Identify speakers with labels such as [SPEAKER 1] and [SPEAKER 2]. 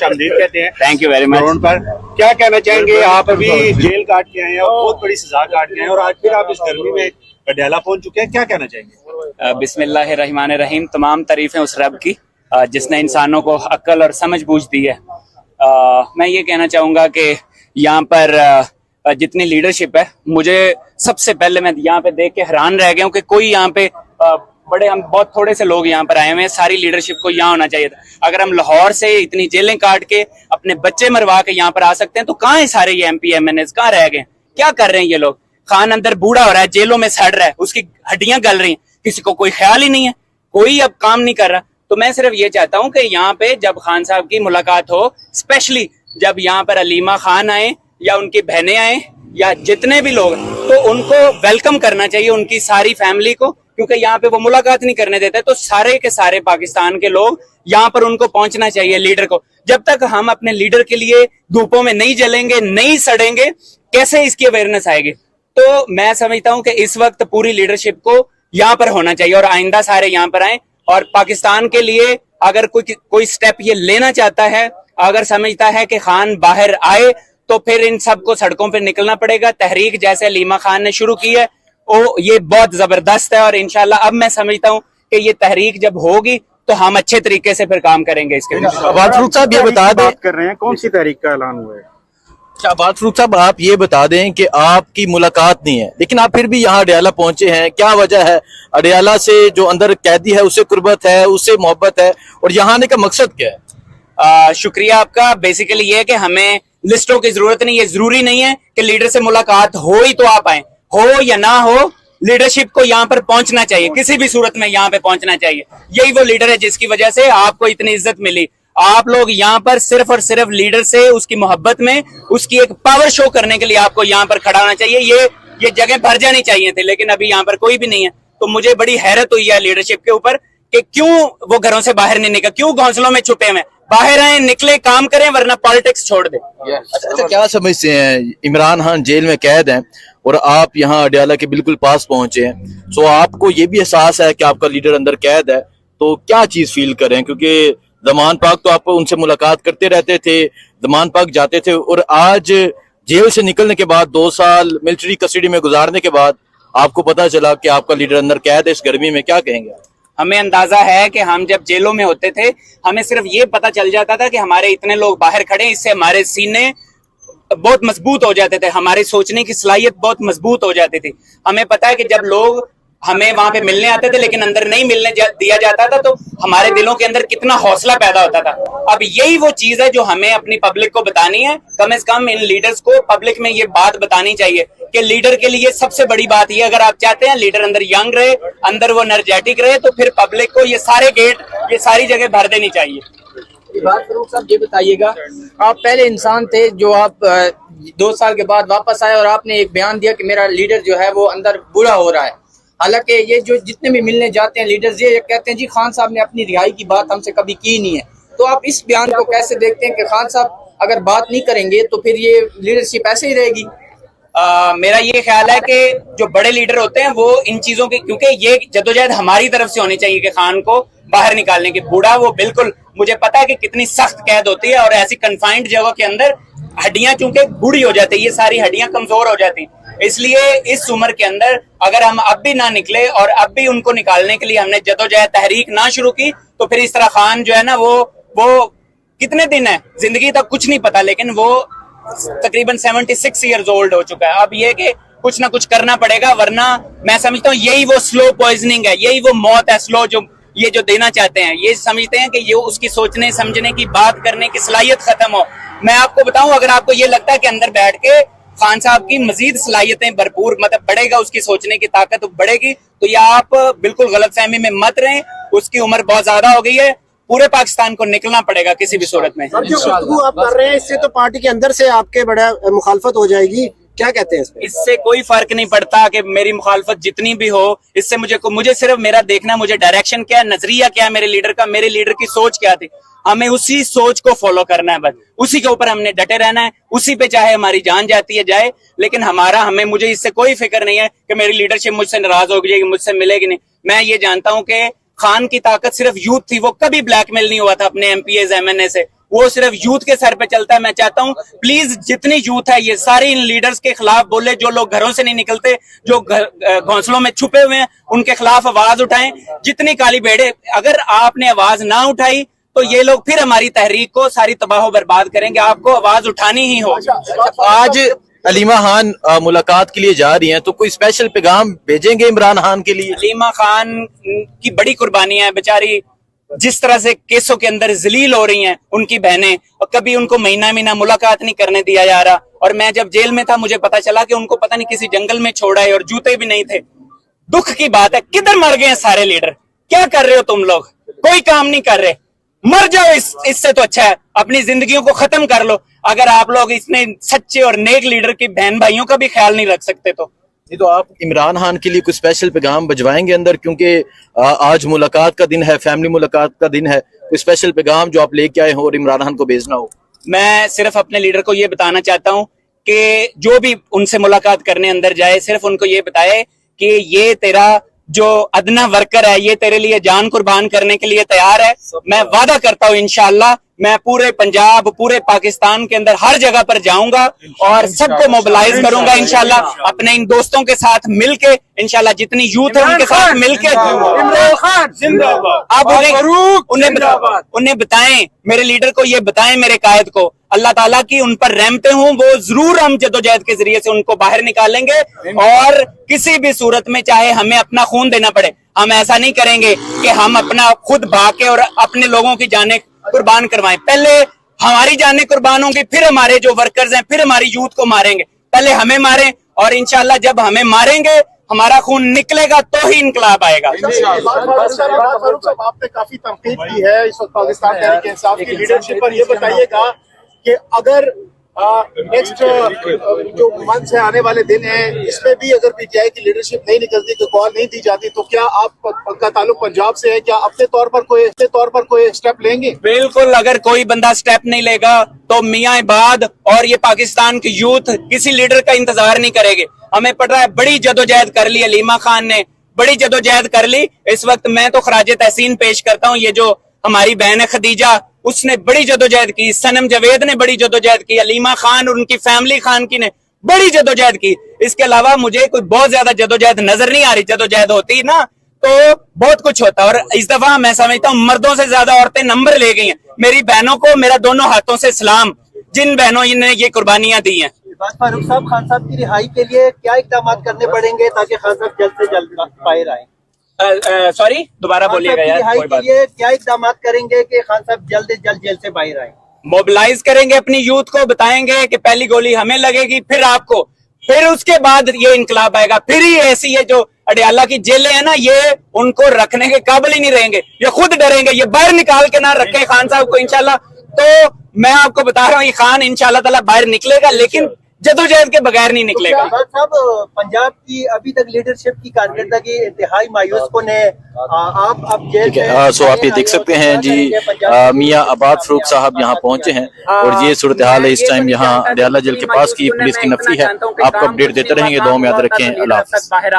[SPEAKER 1] खुशामदीद कहते हैं।
[SPEAKER 2] Thank you very much.
[SPEAKER 1] पर क्या कहना चाहेंगे, आप अभी जेल काट के आए हैं और बहुत बड़ी सजा काट के आए हैं और आज फिर आप इस गर्मी में अडयाला पहुंच चुके हैं, क्या कहना चाहेंगे?
[SPEAKER 2] बिस्मिल्लाहिर्रहमानिर्रहीम। तमाम तारीफें उस रब की जिसने इंसानों को अक्ल और समझ बूझ दी है। मैं ये कहना चाहूँगा कि यहाँ पर जितनी लीडरशिप है, मुझे सबसे पहले मैं यहाँ पे देख के हैरान रह गया हूँ कि कोई यहाँ पे हम बहुत थोड़े से लोग यहाँ पर आए हुए हैं। सारी लीडरशिप को यहाँ होना चाहिए था। अगर हम लाहौर से इतनी जेलें काट के अपने बच्चे मरवा के यहाँ पर आ सकते हैं तो कहाँ है सारे ये MP MNAs, कहाँ रह गए? क्या कर रहे हैं ये लोग? खान अंदर बूढ़ा हो रहा है, जेलों में सड़ रहा है, उसकी हड्डियां गल रही हैं, किसी को कोई ख्याल ही नहीं है, कोई अब काम नहीं कर रहा। तो मैं सिर्फ ये चाहता हूं कि यहाँ पे जब खान साहब की मुलाकात हो, स्पेशली जब यहाँ पर अलीमा खान आए या उनकी बहनें आए या जितने भी लोग, तो उनको वेलकम करना चाहिए, उनकी सारी फैमिली को, क्योंकि यहाँ पे वो मुलाकात नहीं करने देते। तो सारे के सारे पाकिस्तान के लोग यहाँ पर उनको पहुंचना चाहिए, लीडर को। जब तक हम अपने लीडर के लिए धूपों में नहीं जलेंगे, नहीं सड़ेंगे, कैसे इसकी अवेयरनेस आएगी? तो मैं समझता हूं कि इस वक्त पूरी लीडरशिप को यहाँ पर होना चाहिए और आइंदा सारे यहाँ पर आए। और पाकिस्तान के लिए अगर कोई स्टेप ये लेना चाहता है, अगर समझता है कि खान बाहर आए, तो फिर इन सबको सड़कों पर निकलना पड़ेगा। तहरीक जैसे अलीमा खान ने शुरू की है, वो ये बहुत जबरदस्त है और इंशाल्लाह अब मैं समझता हूँ कि ये तहरीक जब होगी तो हम अच्छे तरीके से फिर काम करेंगे इसके लिए।
[SPEAKER 3] शाहबाज फरूख साहब ये बता दें,
[SPEAKER 1] कर रहे हैं कौन सी तहरीक का ऐलान हुआ है?
[SPEAKER 3] शाहबाज फरूख साहब आप ये बता दें कि आपकी मुलाकात नहीं है, लेकिन आप फिर भी यहाँ अडयाला पहुंचे हैं, क्या वजह है? अडयाला से जो अंदर कैदी है उससे कुर्बत है, उससे मोहब्बत है, और यहाँ आने का मकसद क्या है?
[SPEAKER 2] शुक्रिया आपका। बेसिकली ये है कि हमें लिस्टों की जरूरत नहीं है। जरूरी नहीं है कि लीडर से मुलाकात हो ही तो आप आए, हो या ना हो, लीडरशिप को यहाँ पर पहुंचना चाहिए, किसी भी सूरत में यहाँ पे पहुंचना चाहिए। यही वो लीडर है जिसकी वजह से आपको इतनी इज्जत मिली। आप लोग यहाँ पर सिर्फ और सिर्फ लीडर से उसकी मोहब्बत में, उसकी एक पावर शो करने के लिए आपको यहाँ पर खड़ा होना चाहिए। ये जगह भर जानी चाहिए थी, लेकिन अभी यहाँ पर कोई भी नहीं है। तो मुझे बड़ी हैरत हुई है लीडरशिप के ऊपर कि क्यों वो घरों से बाहर नहीं निकल, क्यों घोंसलों में छुपे हुए? बाहर आए, निकले, काम करें, वरना पॉलिटिक्स छोड़ दे।
[SPEAKER 3] अच्छा, क्या समझते हैं? इमरान खान जेल में कैद हैं और आप यहाँ अडयाला के बिल्कुल पास पहुंचे हैं, तो आपको ये भी एहसास है कि आपका लीडर अंदर कैद है, तो क्या चीज फील करें? क्योंकि जमान पाक तो आप उनसे मुलाकात करते रहते थे, जमान पाक जाते थे, और आज जेल से निकलने के बाद 2 साल मिलिट्री कस्टडी में गुजारने के बाद आपको पता चला कि आपका लीडर अंदर कैद है इस गर्मी में, क्या कहेंगे?
[SPEAKER 2] हमें अंदाजा है कि हम जब जेलों में होते थे, हमें सिर्फ ये पता चल जाता था कि हमारे इतने लोग बाहर खड़े, इससे हमारे सीने बहुत मजबूत हो जाते थे, हमारी सोचने की सलाहियत बहुत मजबूत हो जाती थी। हमें पता है कि जब लोग हमें वहां पे मिलने आते थे लेकिन अंदर नहीं मिलने दिया जाता था, तो हमारे दिलों के अंदर कितना हौसला पैदा होता था। अब यही वो चीज है जो हमें अपनी पब्लिक को बतानी है। कम से कम इन लीडर्स को पब्लिक में ये बात बतानी चाहिए कि लीडर के लिए सबसे बड़ी बात ये, अगर आप चाहते हैं लीडर अंदर यंग रहे, अंदर वो एनर्जेटिक रहे, तो फिर पब्लिक को ये सारे गेट, ये सारी जगह भर देनी चाहिए।
[SPEAKER 4] फरूख साहब ये बताइएगा, आप पहले इंसान थे जो आप 2 साल के बाद वापस आए और आपने एक बयान दिया कि मेरा लीडर जो है वो अंदर बुरा हो रहा है। हालांकि ये जो जितने भी मिलने जाते हैं लीडर्स, ये कहते हैं जी खान साहब ने अपनी रिहाई की बात हमसे कभी की नहीं है। तो आप इस बयान को कैसे देखते हैं कि खान साहब अगर बात नहीं करेंगे तो फिर ये लीडरशिप ऐसे ही रहेगी?
[SPEAKER 2] मेरा ये ख्याल है कि जो बड़े लीडर होते हैं वो इन चीजों की, क्योंकि ये जद्दोजहद हमारी तरफ से होनी चाहिए कि खान को बाहर निकालने की। बूढ़ा वो बिल्कुल, मुझे पता है कि कितनी सख्त कैद होती है और ऐसी कन्फाइंड जगह के अंदर हड्डियां चूंकि बूढ़ी हो जाती है, ये सारी हड्डियां कमजोर हो जाती हैं। इसलिए इस उम्र के अंदर अगर हम अब भी ना निकले और अब भी उनको निकालने के लिए हमने जद्दोजहद तहरीक ना शुरू की, तो फिर इस तरह खान जो है ना वो कितने दिन है, जिंदगी तक कुछ नहीं पता, लेकिन वो तकरीबन 76 ईयर्स ओल्ड हो चुका है। अब ये कि कुछ ना कुछ करना पड़ेगा, वरना मैं समझता हूँ यही वो स्लो पॉइजनिंग है, यही वो मौत है स्लो जो देना चाहते हैं। ये समझते हैं कि ये उसकी सोचने समझने की, बात करने की सलाहियत खत्म हो। मैं आपको बताऊं, अगर आपको ये लगता है कि अंदर बैठ के खान साहब की मजीद सलाहियतें भरपूर, मतलब बढ़ेगा, उसकी सोचने की ताकत बढ़ेगी, तो ये आप बिल्कुल गलतफहमी में मत रहें। उसकी उम्र बहुत ज्यादा हो गई है, पूरे पाकिस्तान को निकलना पड़ेगा किसी भी सूरत में।
[SPEAKER 5] अब जो गुफ्तगू आप कर रहे हैं इससे तो पार्टी के अंदर से आपके बड़ा मुखालफत हो जाएगी, क्या कहते हैं
[SPEAKER 2] इससे कोई फर्क नहीं पड़ता कि मेरी मुखालफत जितनी भी हो, इससे मुझे सिर्फ मेरा देखना, मुझे डायरेक्शन क्या है, नजरिया क्या है मेरे लीडर का, मेरे लीडर की सोच क्या थी, हमें उसी सोच को फॉलो करना है, बस उसी के ऊपर हमने डटे रहना है, उसी पे चाहे हमारी जान जाती है जाए। लेकिन मुझे इससे कोई फिक्र नहीं है कि मेरी लीडरशिप मुझसे नाराज हो जाएगी, मुझसे मिलेगी नहीं। मैं ये जानता हूं कि खान की ताकत सिर्फ यूथ थी, वो कभी ब्लैकमेल नहीं हुआ था अपने MPs MNA से, वो सिर्फ यूथ के सर पे चलता है। मैं चाहता हूं प्लीज जितनी यूथ है ये सारी इन लीडर्स के खिलाफ बोले, जो लोग घरों से नहीं निकलते, जो घोंसलों में छुपे हुए हैं, उनके खिलाफ आवाज उठाएं। जितनी काली भेड़े, अगर आपने आवाज ना उठाई तो ये लोग फिर हमारी तहरीक को सारी तबाह बर्बाद करेंगे। आपको आवाज उठानी ही हो।
[SPEAKER 3] आज अलीमा खान मुलाकात के लिए जा रही हैं, तो कोई स्पेशल पैगाम भेजेंगे इमरान खान के लिए?
[SPEAKER 2] अलीमा खान की बड़ी कुर्बानियां हैं, बेचारी जिस तरह से केसों के अंदर जलील हो रही हैं उनकी बहनें, और कभी उनको महीना महीना मुलाकात नहीं करने दिया जा रहा। और मैं जब जेल में था मुझे पता चला कि उनको पता नहीं किसी जंगल में छोड़ा है और जूते भी नहीं थे। दुख की बात है, किधर मर गए हैं सारे लीडर? क्या कर रहे हो तुम लोग? कोई काम नहीं कर रहे। मर जाओ, इससे तो अच्छा है अपनी जिंदगियों को खत्म कर लो। अगर आप लोग इतने सच्चे और नेक लीडर की बहन भाइयों का भी ख्याल नहीं रख सकते तो
[SPEAKER 3] नहीं, तो आप इमरान खान के लिए कुछ स्पेशल पैगाम भिजवाएंगे अंदर, क्योंकि आज मुलाकात का दिन है, फैमिली मुलाकात का दिन है, कोई स्पेशल पैगाम जो आप लेके आए हो और इमरान खान को भेजना हो?
[SPEAKER 2] मैं सिर्फ अपने लीडर को ये बताना चाहता हूं कि जो भी उनसे मुलाकात करने अंदर जाए, सिर्फ उनको ये बताए कि ये तेरा जो अदना वर्कर है, ये तेरे लिए जान कुर्बान करने के लिए तैयार है। मैं वादा करता हूं इंशाअल्लाह मैं पूरे पंजाब, पूरे पाकिस्तान के अंदर हर जगह पर जाऊंगा और सबको मोबिलाइज करूंगा इंशाअल्लाह। अपने इन दोस्तों के साथ मिलके इंशाअल्लाह, जितनी यूथ है उनके साथ मिलके आप उन्हें बताएं, मेरे लीडर को ये बताएं, मेरे कायद को, अल्लाह ताला की उन पर रहमतें हों, वो जरूर हम जदोजहद के जरिए से उनको बाहर निकालेंगे। और किसी भी सूरत में चाहे हमें अपना खून देना पड़े, हम ऐसा नहीं करेंगे कि हम अपना खुद भागे और अपने लोगों की जानें कुर्बान करवाएं। पहले हमारी जानें कुर्बान होंगी, फिर हमारे जो वर्कर्स हैं, फिर हमारी यूथ को मारेंगे। पहले हमें मारें और इंशाल्लाह जब हमें मारेंगे, हमारा खून निकलेगा तो ही इंकलाब आएगा।
[SPEAKER 6] फारूक साहब, आपने काफी तनकीद की है इस वक्त पाकिस्तान तहरीक इंसाफ की लीडरशिप पर। ये बताइएगा कि अगर नेक्स्ट जो मंथ है, आने वाले दिन है, इसमें भी अगर पीटीआई की लीडरशिप नहीं निकलती, कोई कॉल नहीं दी जाती, तो क्या आपका ताल्लुक पंजाब से है? क्या अपने तौर पर कोई स्टेप लेंगे?
[SPEAKER 2] बिल्कुल, अगर कोई बंदा स्टेप नहीं लेगा तो मियां इबाद और ये पाकिस्तान की यूथ किसी लीडर का इंतजार नहीं करेगी। हमें पड़ रहा है, बड़ी जदोजहद कर ली अलीमा खान ने, बड़ी जदोजहद कर ली। इस वक्त मैं तो खराजे तहसीन पेश करता हूँ, ये जो हमारी बहन है खदीजा, उसने बड़ी जदोजहद की, सनम जवेद ने बड़ी जदोजहद की, अलीमा खान और उनकी फैमिली खान की ने बड़ी जदोजहद की। इसके अलावा मुझे कोई बहुत ज्यादा जदोजहद नजर नहीं आ रही। जदोजहद होती ना तो बहुत कुछ होता। और इस दफा मैं समझता हूँ मर्दों से ज्यादा औरतें नंबर ले गई हैं। मेरी बहनों को मेरा दोनों हाथों से सलाम, जिन बहनों ने ये कुर्बानियां दी हैं।
[SPEAKER 5] फारूक साहब, खान साहब की रिहाई के लिए क्या इकदाम करने पड़ेंगे ताकि खान साहब जल्द से जल्द बाहर आए?
[SPEAKER 2] सॉरी, दोबारा बोलिएगा यार। कोई बात,
[SPEAKER 5] क्या इकदाम करेंगे कि खान साहब जल्द से जल्द जेल से बाहर आए?
[SPEAKER 2] मोबिलाइज करेंगे अपनी यूथ को, बताएंगे कि पहली गोली हमें लगेगी, फिर आपको, फिर उसके बाद ये इंकलाब आएगा। फिर ही ऐसी ये जो अडियाला की जेलें है ना, ये उनको रखने के काबिल ही नहीं रहेंगे, ये खुद डरेंगे। ये बाहर निकाल के ना रखें खान साहब को इंशाल्लाह। तो मैं आपको बता रहा हूँ, ये खान इंशाल्लाह ताला बाहर निकलेगा, लेकिन जदोजहद के बगैर नहीं निकलेगा।
[SPEAKER 5] साहब, पंजाब की अभी तक लीडरशिप की कारकर्दगी इंतहाई मायूस कुन है। आप अब जेल से
[SPEAKER 3] सो आप ये देख सकते हैं जी, मियां आबाद फरूक साहब यहाँ पहुंचे हैं और ये सूरत हाल है इस टाइम यहाँ अडियाला जेल के पास की। पुलिस की नफरी है, आपको अपडेट देते रहेंगे। दुआ में याद रखें। अल्लाह हाफ़िज़।